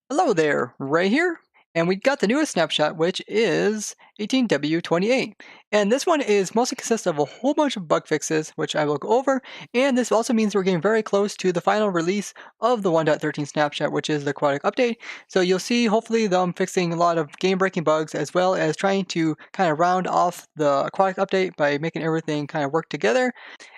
Hello there, right here. And we got the newest snapshot, which is 18W28. And this one is mostly consists of a whole bunch of bug fixes, which I will go over. And this also means we're getting very close to the final release of the 1.13 snapshot, which is the aquatic update. So you'll see hopefully them fixing a lot of game-breaking bugs, as well as trying to kind of round off the aquatic update by making everything kind of work together.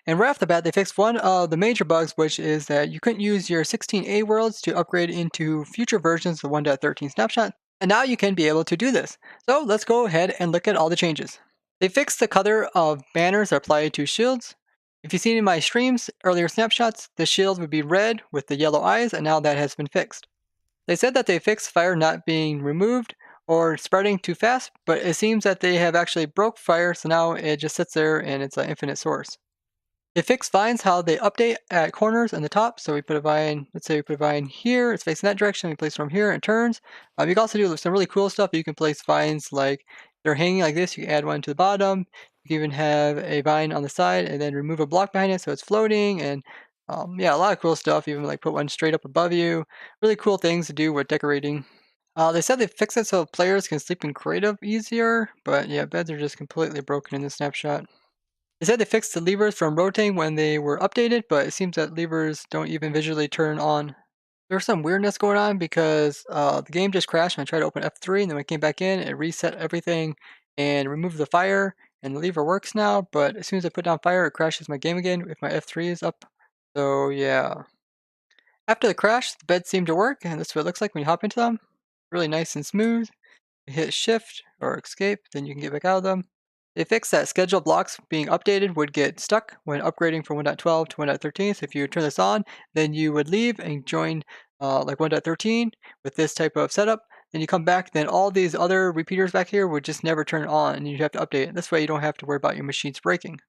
And right off the bat, they fixed one of the major bugs, which is that you couldn't use your 16A worlds to upgrade into future versions of 1.13 Snapshot. And now you can be able to do this. So let's go ahead and look at all the changes. They fixed the color of banners applied to shields. If you've seen in my streams, earlier snapshots, the shield would be red with the yellow eyes, and now that has been fixed. They said that they fixed fire not being removed or spreading too fast, but it seems that they have actually broke fire, so now it just sits there and it's an infinite source. They fix vines how they update at corners and the top. So we put a vine, let's say we put a vine here, it's facing that direction, we place it from here and it turns. You can also do some really cool stuff. You can place vines like they're hanging like this, you can add one to the bottom. You can even have a vine on the side and then remove a block behind it so it's floating, and yeah, a lot of cool stuff. Even like put one straight up above you. Really cool things to do with decorating. They said they fixed it so players can sleep in creative easier, but yeah, beds are just completely broken in this snapshot. They said they fixed the levers from rotating when they were updated, but it seems that levers don't even visually turn on. There's some weirdness going on because the game just crashed when I tried to open F3, and then when I came back in, it reset everything and removed the fire, and the lever works now, but as soon as I put down fire, it crashes my game again if my F3 is up. So yeah. After the crash, the beds seem to work, and this is what it looks like when you hop into them. Really nice and smooth. You hit shift or escape, then you can get back out of them. They fixed that scheduled blocks being updated would get stuck when upgrading from 1.12 to 1.13. So if you turn this on, then you would leave and join like 1.13 with this type of setup. Then you come back, then all these other repeaters back here would just never turn on, and you'd have to update it. This way you don't have to worry about your machines breaking.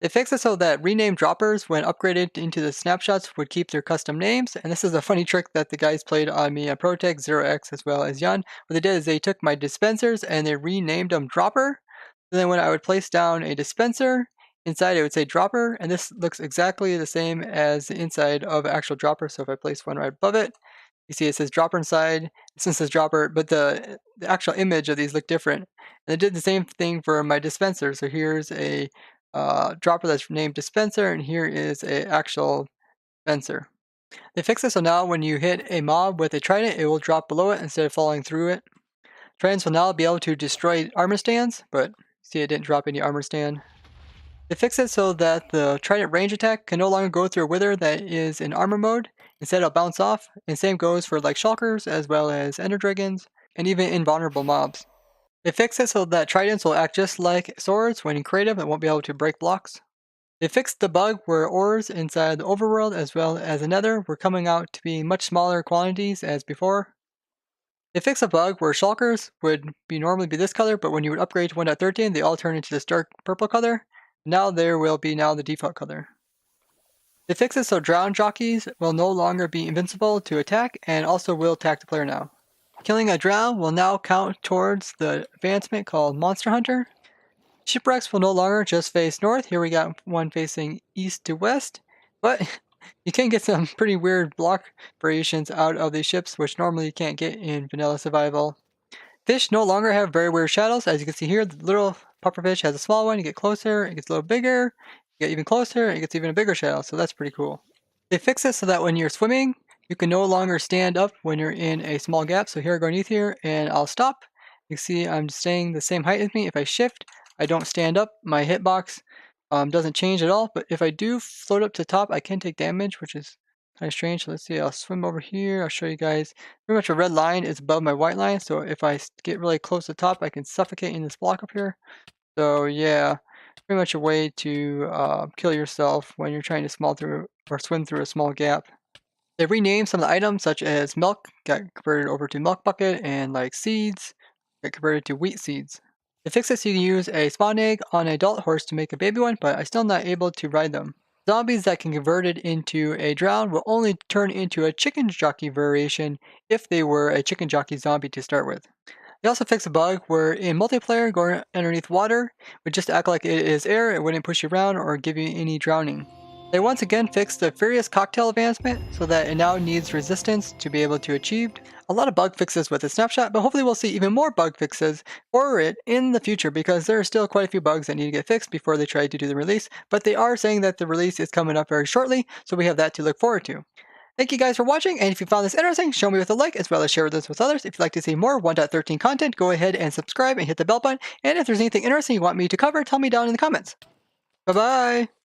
They fixed it so that renamed droppers, when upgraded into the snapshots, would keep their custom names. And this is a funny trick that the guys played on me on Protect, 0x, as well as Yun. What they did is they took my dispensers and they renamed them Dropper. And then when I would place down a dispenser, inside it would say Dropper, and this looks exactly the same as the inside of an actual dropper. So if I place one right above it, you see it says Dropper inside. This says Dropper, but the actual image of these look different. And they did the same thing for my dispenser. So here's a dropper that's named dispenser, and here is a actual dispenser. They fixed it so now when you hit a mob with a trident, it will drop below it instead of falling through it. Tridents will now be able to destroy armor stands, but see it didn't drop any armor stand. They fixed it so that the trident range attack can no longer go through a wither that is in armor mode. Instead it'll bounce off, and same goes for like shulkers as well as ender dragons and even invulnerable mobs. They fixed it so that tridents will act just like swords when in creative and won't be able to break blocks. They fixed the bug where ores inside the overworld as well as the nether were coming out to be much smaller quantities as before. They fixed a bug where shulkers would normally be this color, but when you would upgrade to 1.13, they all turn into this dark purple color. Now there will be now the default color. They fixed it so drowned jockeys will no longer be invincible to attack and also will attack the player now. Killing a drow will now count towards the advancement called Monster Hunter. Shipwrecks will no longer just face north. Here we got one facing east to west, but you can get some pretty weird block variations out of these ships, which normally you can't get in vanilla survival. Fish no longer have very weird shadows. As you can see here, the little pufferfish has a small one. You get closer, it gets a little bigger. You get even closer, it gets even a bigger shadow, so that's pretty cool. They fix it so that when you're swimming, you can no longer stand up when you're in a small gap. So here I go underneath here, and I'll stop. You can see I'm staying the same height as me. If I shift, I don't stand up. My hitbox doesn't change at all. But if I do float up to the top, I can take damage, which is kind of strange. So let's see, I'll swim over here. I'll show you guys. Pretty much a red line is above my white line. So if I get really close to the top, I can suffocate in this block up here. So yeah, pretty much a way to kill yourself when you're trying to swim through a small gap. They renamed some of the items, such as milk got converted over to milk bucket, and like seeds got converted to wheat seeds. They fixed it so you can use a spawn egg on an adult horse to make a baby one, but I'm still not able to ride them. Zombies that can convert it into a drown will only turn into a chicken jockey variation if they were a chicken jockey zombie to start with. They also fixed a bug where in multiplayer, going underneath water would just act like it is air, it wouldn't push you around or give you any drowning. They once again fixed the Furious Cocktail advancement so that it now needs resistance to be able to achieved. a lot of bug fixes with the snapshot, but hopefully we'll see even more bug fixes for it in the future because there are still quite a few bugs that need to get fixed before they try to do the release. But they are saying that the release is coming up very shortly, so we have that to look forward to. Thank you guys for watching, and if you found this interesting, show me with a like as well as share this with others. If you'd like to see more 1.13 content, go ahead and subscribe and hit the bell button. And if there's anything interesting you want me to cover, tell me down in the comments. Bye-bye!